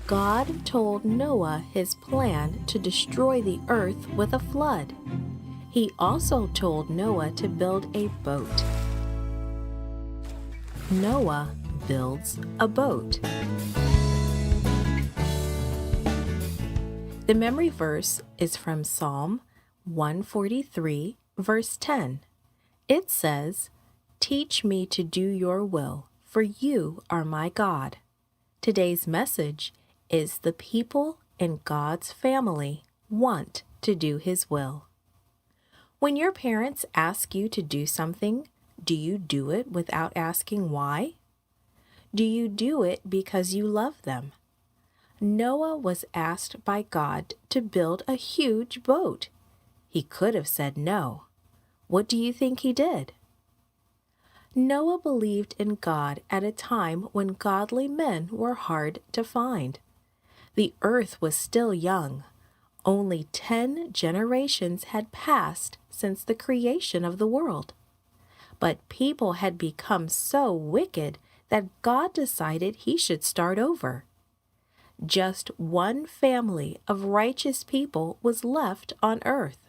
God told Noah his plan to destroy the earth with a flood. He also told Noah to build a boat. Noah builds a boat. The memory verse is from Psalm 143, verse 10. It says, "Teach me to do your will, for you are my God." Today's message is the people in God's family want to do His will. When your parents ask you to do something, do you do it without asking why? Do you do it because you love them? Noah was asked by God to build a huge boat. He could have said no. What do you think he did? Noah believed in God at a time when godly men were hard to find. The earth was still young. Only 10 generations had passed since the creation of the world. But people had become so wicked that God decided He should start over. Just one family of righteous people was left on earth.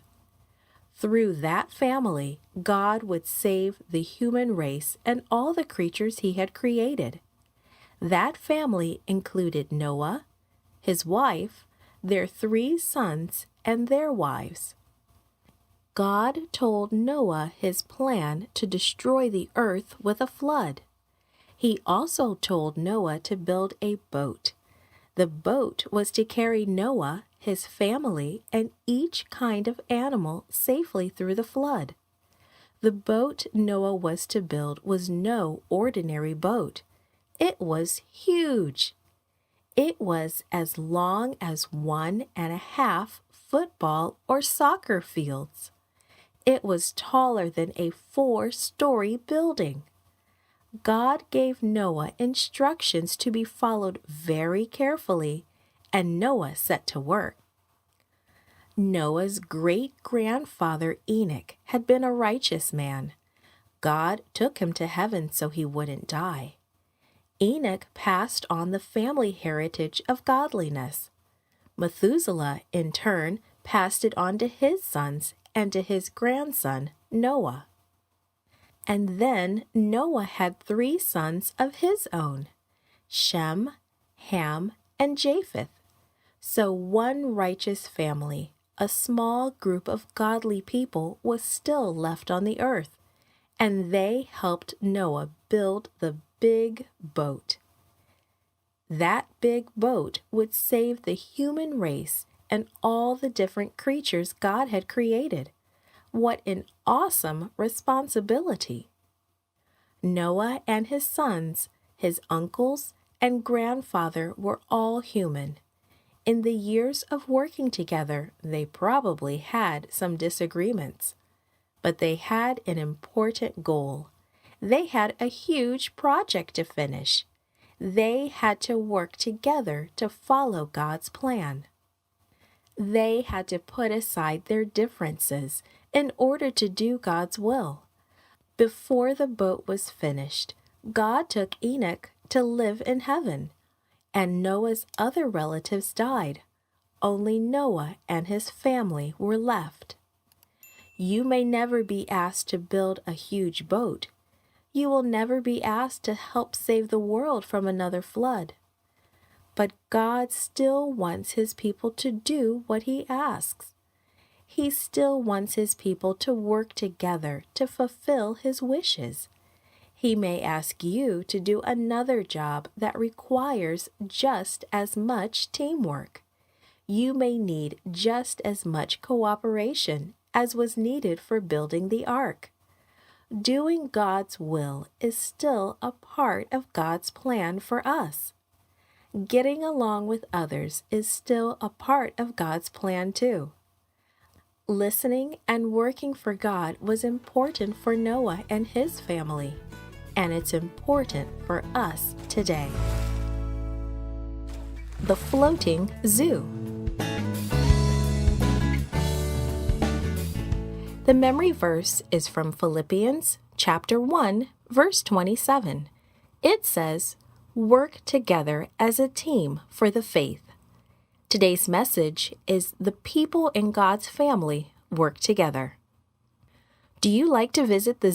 Through that family, God would save the human race and all the creatures He had created. That family included Noah, his wife, their 3 sons, and their wives. God told Noah his plan to destroy the earth with a flood. He also told Noah to build a boat. The boat was to carry Noah, his family, and each kind of animal safely through the flood. The boat Noah was to build was no ordinary boat. It was huge. It was as long as 1.5 football or soccer fields. It was taller than a 4-story building. God gave Noah instructions to be followed very carefully, and Noah set to work. Noah's great-grandfather Enoch had been a righteous man. God took him to heaven so he wouldn't die. Enoch passed on the family heritage of godliness. Methuselah, in turn, passed it on to his sons and to his grandson, Noah. And then Noah had 3 sons of his own, Shem, Ham, and Japheth. So one righteous family, a small group of godly people, was still left on the earth, and they helped Noah build the big boat. That big boat would save the human race and all the different creatures God had created. What an awesome responsibility! Noah and his sons, his uncles, and grandfather were all human. In the years of working together, they probably had some disagreements. But they had an important goal. They had a huge project to finish. They had to work together to follow God's plan. They had to put aside their differences in order to do God's will. Before the boat was finished, God took Enoch to live in heaven, and Noah's other relatives died. Only Noah and his family were left. You may never be asked to build a huge boat. You will never be asked to help save the world from another flood. But God still wants His people to do what He asks. He still wants His people to work together to fulfill His wishes. He may ask you to do another job that requires just as much teamwork. You may need just as much cooperation as was needed for building the ark. Doing God's will is still a part of God's plan for us. Getting along with others is still a part of God's plan too. Listening and working for God was important for Noah and his family, and it's important for us today. The floating zoo. The memory verse is from Philippians chapter 1, verse 27. It says, work together as a team for the faith. Today's message is The People in God's Family Work Together. Do you like to visit the